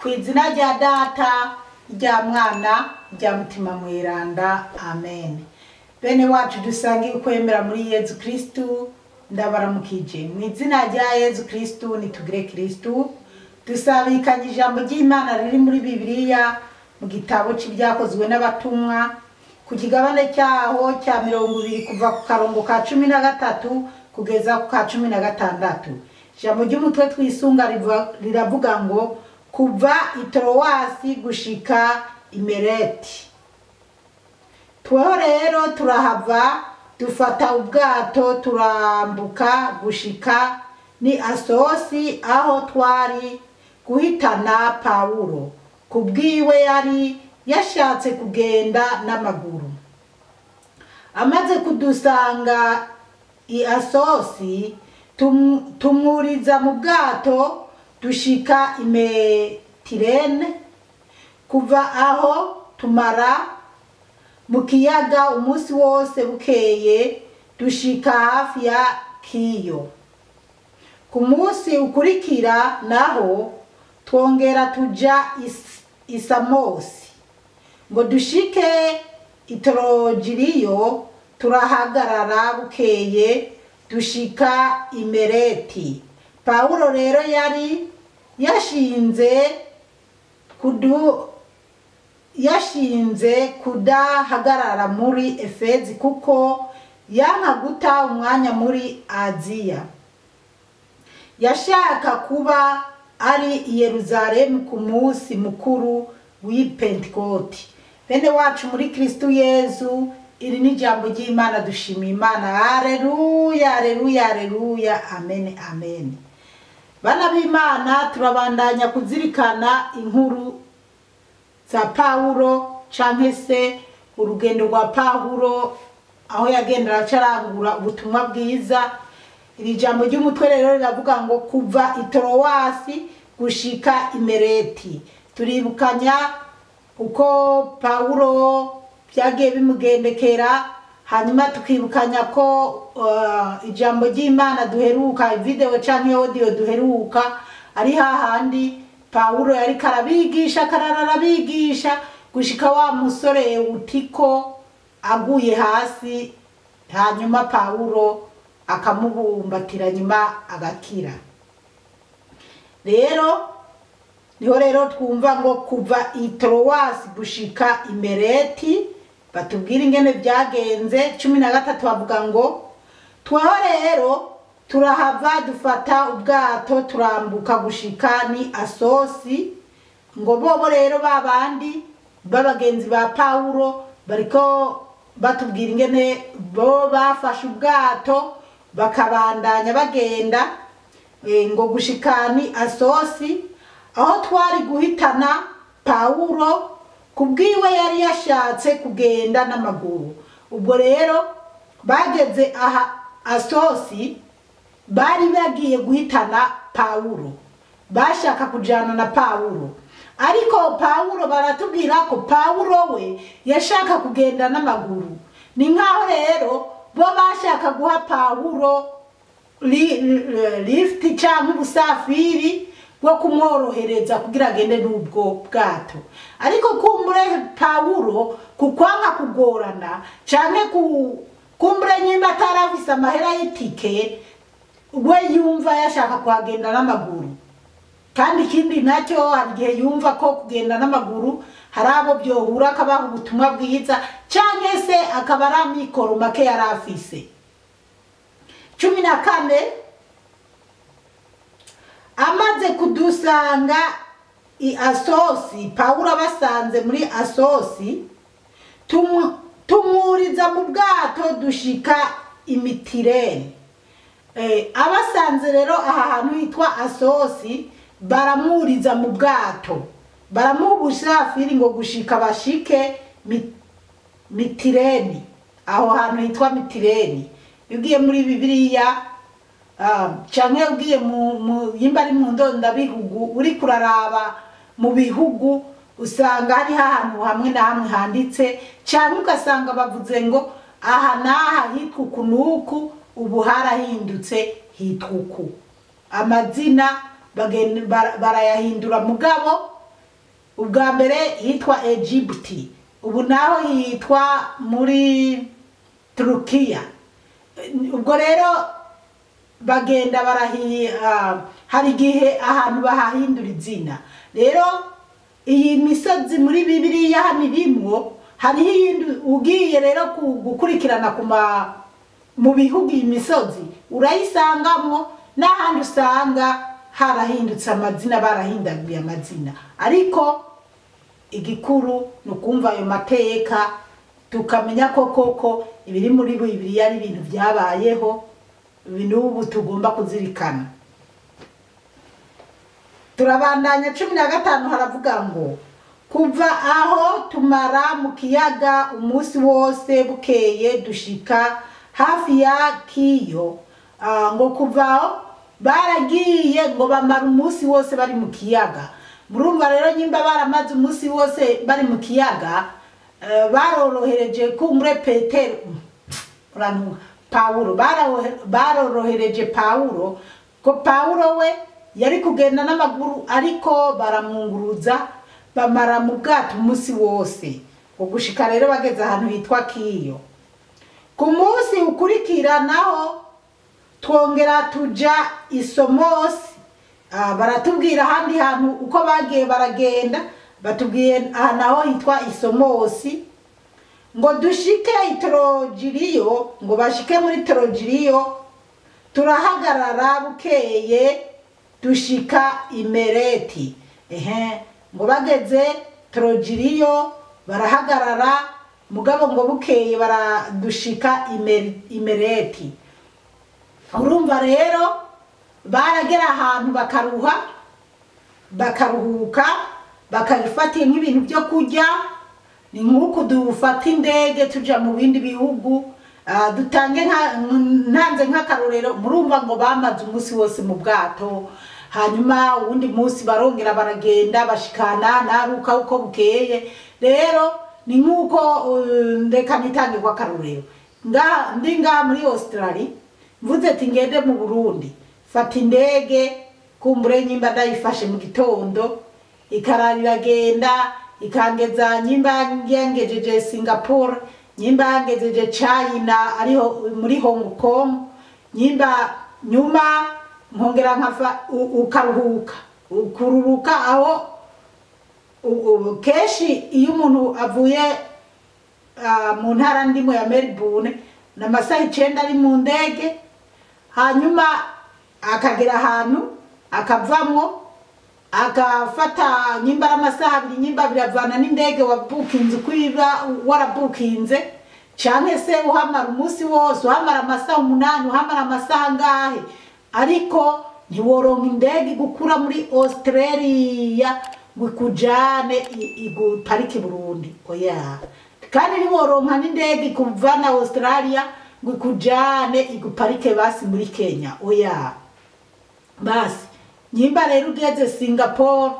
Kw'izina rya Data, rya Mwana, rya Mutima Mweranda. Amen. Bene wacu dusangiye ukwemera muri Yezu Kristu, ndabaramukije. Mw'izina rya Yezu Kristu nitugire Kristu. Dusabikanye ijambo ry'Imana riri muri Bibiliya mu gitabo c'ibyakozwe n'abatumwa ku kigabane cyaho cya 20 kuva ku karongo ka 13 kugeza ku ka 16. Ijambo ry'umutwe twisunga riravuga ngo kuva i Trowasi gushika i Mereti. Tweho rero turahava dufata ubwato turambuka gushika ni Asosi aho twari guhitana Pawulo. Kubwiwe yari yashatse kugenda n'amaguru. Amaze kudusanga i Asosi tumuriza mu bwato dushika i Metirene. Kuva aho tumara mu kiyaga umunsi wose bukeye dushika hafi ya Kiyo. Ku munsi ukurikira naho twongera tuja i Samosi ngo dushike i Trogiriyo. Turahagarara bukeye dushika i Mereti. Pawulo rero yari yashinze kudahagarara muri Efezi kuko yanka guta umwanya muri Aziya. Yashaka kuba ari i Yerusalemu ku munsi mukuru w'Ipentekoti. Bene wacu muri Kristu Yezu, iri ni jambo ry'Imana. Dushimiye Imana. Haleluya, haleluya, haleluya. Amen, amen. Bana b'Imana, turabandanya kuzirikana inkuru za Pawulo canke se urugendo rwa Pawulo aho yagendera acarangura ubutumwa bwiza. Iri jambo ry'umutwe rero riravuga ngo kuva i Trowasi gushika i Mereti. Turibukanya uko Pawulo byagiye bimugendekera, hanyuma tukibukanya ko ijambo ry'Imana duheruka video canke audio duheruka ari hahandi Pawulo yari karabigisha kararabigisha gushika wa musore Utiko aguye hasi, hanyuma Pawulo akamubumbatira nyuma agakira. Rero niho rero twumva ngo kuva i Trowasi gushika i Mereti. Batubwira ingene byagenze. 13 bavuga ngo tweho rero turahava dufata ubwato turambuka gushika ni Asosi. Ngo bobo rero babandi babagenzi ba Pawulo bariko batubwira ingene bo bafashe ubwato bakabandanya bagenda ngo gushika ni Asosi aho twari guhitana Pawulo. Kubwiwe yari yashatse kugenda n'amaguru. Ubwo rero bageze aha Asosi bari bagiye guhitana Pawulo, bashaka kujana na Pawulo. Ariko Pawulo baratubwira ko Pawulo we yashaka kugenda n'amaguru. Ni nkaho rero bo bashaka guha Pawulo lift cyangwa ubusafiri bwo kumworohereza kugira agende n'ubwo bwato. Ariko kumbure Pawulo kukwanga kugorana canke kumbure nyimba atarafise amahera y'itike, we yumva yashaka kuhagenda n'amaguru. Kandi ikindi nacyo hari igihe yumva ko kugenda n'amaguru hari abo byohura akabaha ubutumwa bwiza canke se akaba ari amikoro make yari afise. 14 amaze kudusanga i Asosi, Pawulo basanze muri Asosi, tumuriza mu bwato dushika i Mitirene. Abasanze rero aha hantu hitwa Asosi baramuriza mu bwato, baramubushafiri ngo gushika bashike Mitirene. Aho hantu hitwa Mitirene ugiye muri Bibiliya canke ugiye mu yimbari mu ndonda bihugu uri kuraraba mu bihugu usanga hari ahantu hamwe na hamwe handitse, canke ugasanga bavuze ngo aha naha hitwa kunuku, ubu harahindutse hitwa uku. Amazina barayahindura mugabo ubwa mbere hitwa Egypti, ubu naho hitwa muri Turukiya. Ubwo rero bagenda hari igihe ahantu bahahindura izina. Rero iyi misozi muri Bibiliya hano irimwo, hariho iyindi ugiye rero gukurikirana mu bihugu iyi misozi urayisangamwo, n'ahandi usanga harahindutse amazina, barahindaguye amazina. Ariko igikuru ni ukumva ayo mateka, tukamenya ko koko ibiri muri Bibiliya ari ibintu byabayeho, n'ubu tugomba kuzirikana. Turabandanya 15 haravuga ngo kuva aho tumara mu kiyaga umunsi wose bukeye dushika hafi ya Kiyo. Ngo kuva aho baragiye ngo bamara umunsi wose bari mu kiyaga. Murumva rero nyimba baramaze umunsi wose bari mu kiyaga, barorohereje kumure Petero Paulo, barorohereje Paulo, ko Paulo we yari kugenda n'amaguru, ariko baramwunguruza bamara mu bwato umunsi wose. Gushika rero bageze ahantu hitwa Kiyo. Ku munsi ukurikiranaho twongera tuja i Somosi. Baratubwira ahandi hantu uko bagiye baragenda, batubwiye naho hitwa i Somosi. Ngo dushike i Trogiriyo, ngo bashike muri Trogiriyo, turahagarara bukeye dushika i Mereti. Ngo bageze Trogiriyo barahagarara, mugabo ngo bukeye baradushika i Mereti. Urumva rero baragera ahantu bakaruhuka, bakabifatiye nk'ibintu byo kurya. Ni nk'uko dufata indege tuja mu bindi bihugu. Dutange ntanze nk'akarorero, murumva ngo bamaze umunsi wose mu bwato, hanyuma uwundi munsi barongera baragenda bashikana naruka uko bukeye. Rero ni nk'uko ndeka nitange kwa karorero, ndi ngaha muri Australia, mvuze ati ngende mu Burundi, fata indege kumbure nyimba ndayifashe mu gitondo, ikararira genda ikangeza nyimba ngejeje Singapore, nyimba ngejeje China ariho muri Hong Kong, nyimba nyuma nkongera nkafa ukaruhuka, ukururuka aho keshi iyo umuntu avuye mu ntara ndimo ya Melbourne n'amasaha 9 ari mu ndege, hanyuma akagera ahantu akavamwo akafata nyimba amasaha 2 nyimba biravana n'indege wabukinze kwiba warabukinze, canke se uhamara umunsi wose, uhamara amasaha 8, uhamara amasaha ngahe, ariko ntiworonka indege gukura muri Australia gukujane iguparike Burundi. Oya, kandi ntiworonka n'indege kuvana Australia gukujane iguparike basi muri Kenya. Oya, basi nyimba rero ugeze Singapore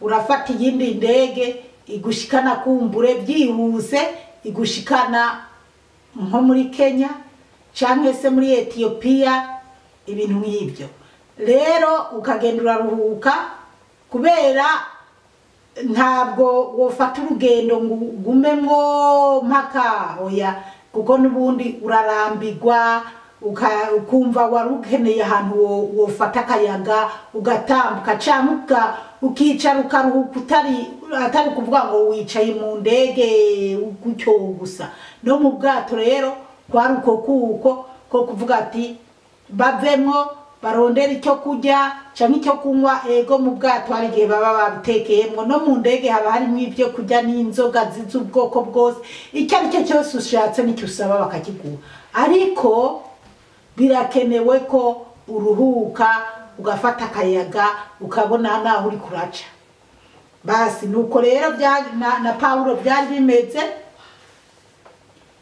urafata iyindi ndege igushikana kumbure byihuse, igushikana nko muri Kenya canke se muri Ethiopia, ibintu nk'ibyo. Rero ukagenda uraruhuka, kubera ntabwo wofata urugendo ngo ugumemwo mpaka. Oya, kuko nubundi urarambirwa, ukumva warukeneye ahantu wofata akayaga ugatambuka, cyangwa ukicara ukaruhuka, atari kuvuga ngo wicaye mu ndege gutyo gusa. No mu bwato rero kwari uko ko kuvuga ati bavemwo barondera icyo kurya cyangwa icyo kunywa. Ego mu bwato hari igihe baba babitekeyemo, no mu ndege haba harimo ibyo kurya n'inzoga z'ubwoko bwose, icyo ari cyo cyose ushatse n'icyo usaba bakakiguha. Ariko birakenewe ko uruhuka, ugafata akayaga, ukabona naho uri kuraca. Basi nuko rero na Paulo byari bimeze.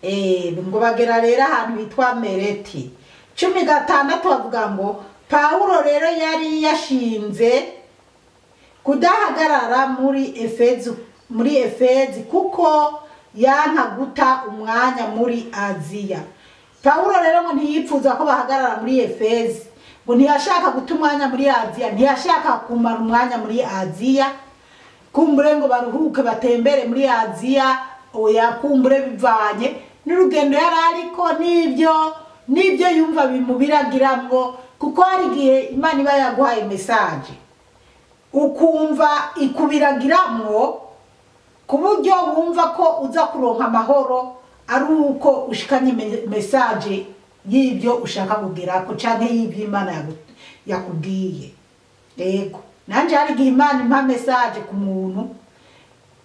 Ngo bagera rero ahantu hitwa Mereti. 16 bavuga ngo Paulo rero yari yashinze kudahagarara muri Efezi kuko yanka guta umwanya muri Aziya. Paulo rero ngo ntiyipfuza ko bahagarara muri Efezi, ngo ntiyashaka guta umwanya muri Aziya, ntiyashaka kumara umwanya muri Aziya, kumbure ngo baruhuke batembere muri Aziya, oya kumbure bivanye n'urugendo yari ariko nibyo yumva bimubiragiramwo, kuko hari igihe Imana iba yaguhaye message ukumva ikubiragiramwo ku buryo wumva ko uza kuronka amahoro ari uko ushikanye message y'ibyo ushaka kugerako canke y'ibyo Imana yakubwiye. Yego nanje hari igihe Imana impa message ku muntu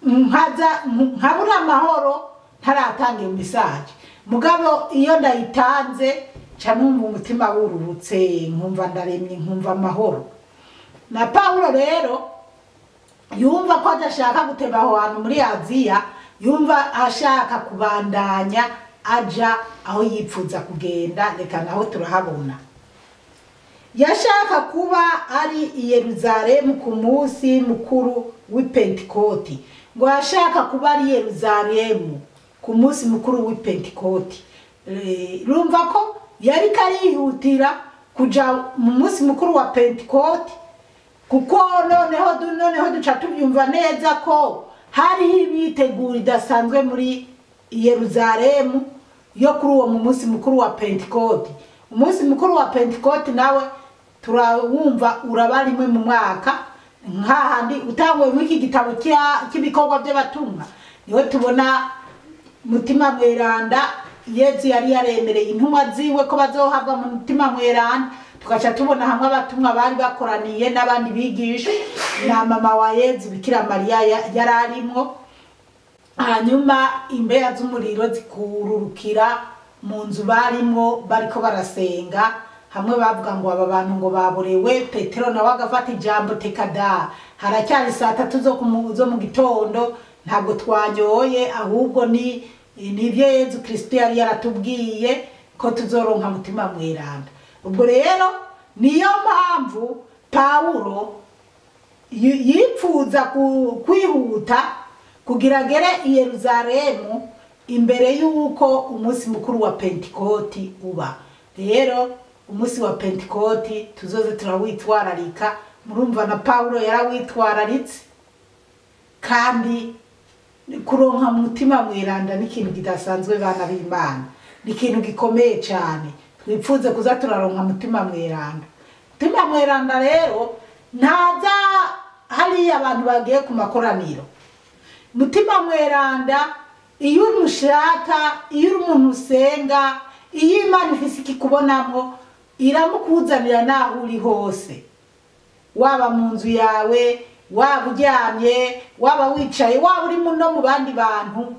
nkabura amahoro ntaratanga iyo message, mugabo iyo ndayitanze ca numva umutima wururutse, nkumva ndaremye, nkumva amahoro. Na Paulo rero yumva ko adashaka guteba aho hantu muri Aziya, yumva ashaka kubandanya aja aho yipfuza kugenda. Reka naho turahabona yashaka kuba ari i Yerusalemu ku munsi mukuru w'Ipentekoti, ngo yashaka kuba ari Yerusalemu ku munsi mukuru w'Ipentekoti. Rumva ko yari karihutira kuja mu munsi mukuru wa Pentekoti, kuko noneho duca tubyumva neza ko hari ibitegura idasanzwe muri Yerusalemu yo kuri uwo munsi mukuru wa Pentekoti. Umunsi mukuru wa Pentekoti nawe turawumva uraba rimwe mu mwaka, nkahandi utangwe muri iki gitabo cy'ibikorwa by'abatumwa niwe tubona Mutima Mweranda Yesu yari yaremereye intumwa ziwe ko bazohabwa mu Mutima Mweranda. Tugaca tubona hamwe abatumwa bari bakoraniye n'abandi bigisha na mama wa Yesu Bikira Mariya yararimwo. Hanyuma imbeya z'umuriro zikururukira mu nzu barimwo bariko barasenga, hamwe bavuga ngo aba bantu ngo baborewe. Petero nawe agafata ijambo, tekada haracyari saa 3 zo mu gitondo, ntabwo twanyoye, ahubwo nibyo Yesu Kristo yari yaratubwiye ko tuzoronka Mutima Mweranda. Ubwo rero niyo mpamvu Paulo yipfuza kwihuta kugira gere i Yerusalemu imbere y'uko umunsi mukuru wa Pentekoti uba. Rero umunsi wa Pentekoti tuzoze turawitwararika. Murumva na Paulo yarawitwararitse, kandi kuronka Mutima Mweranda ni ikintu kidasanzwe bana b'Imana, ni ikintu gikomeye cyane. Twipfuze kuza turaronka Mutima Mweranda. Mutima Mweranda rero ntaza hari abantu bagiye ku makoraniro. Mutima Mweranda iyo umushaka, iyo umuntu usenga, iyo Imana ifise ikikubonamo iramukuzanira naho uri hose, waba mu nzu yawe, waba uryamye, waba wicaye, waba uri no mu bandi bantu.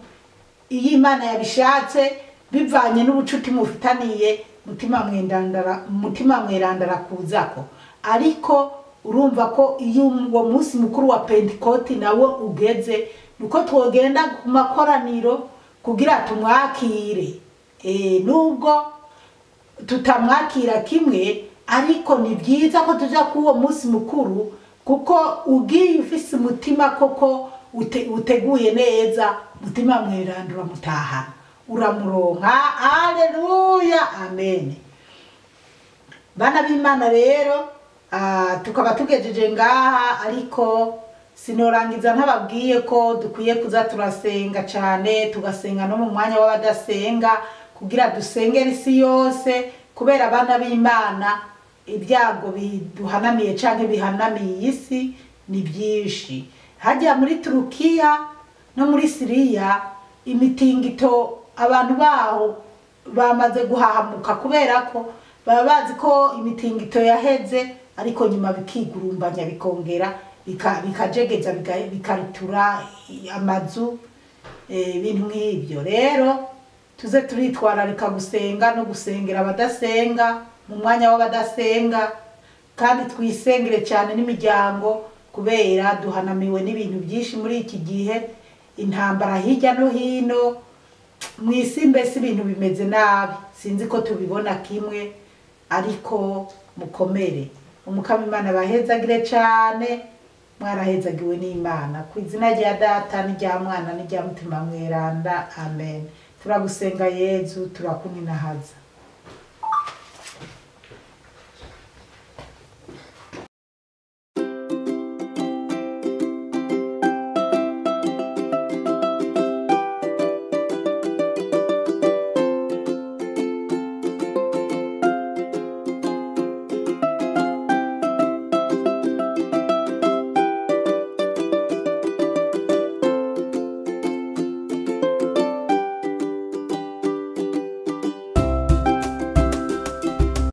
Iyo Imana yabishatse bivanye n'ubucuti mufitaniye, Mutima Mweranda arakuzako. Ariko urumva ko iyo uwo munsi mukuru wa Pentekoti nawe ugeze, nuko twogenda ku makoraniro kugira tumwakire. Nubwo tutamwakira kimwe, ariko ni byiza ko tuja ku uwo munsi mukuru, kuko ugiye ufise umutima koko uteguye neza, Mutima Mweranda uramutahana, uramuronka. Haleluya, amen. Bana b'Imana rero tukaba tugejeje ngaha, ariko sinorangiza ntababwiye ko dukwiye kuza turasenga cyane, tugasenga no mu mwanya w'abadasenga, kugira dusengera isi yose, kubera abana b'Imana ibyago biduhanamiye canke bihanamiye isi ni byinshi. Hajya muri Turukiya no muri Siriya imitingito abantu baho bamaze guhahamuka, kubera ko baba bazi ko imitingito yaheze, ariko nyuma bikigurumbanya bikongera bikajegeza bikaritura amazu, ibintu nk'ibyo. Rero tuze turitwararika gusenga no gusengera abadasenga mu mwanya w'abadasenga, kandi twisengere cyane n'imiryango, kubera duhanamiwe n'ibintu byinshi muri iki gihe, intambara hirya no hino mwisi, mbese ibintu bimeze nabi. Sinzi ko tubibona kimwe, ariko mukomere. Umukama Imana bahezagire cyane, mwarahezagiwe n'Imana. Ku izina rya Data n'irya Mwana n'irya Mutima Mweranda, amen. Turagusenga Yezu, turakuninahaza.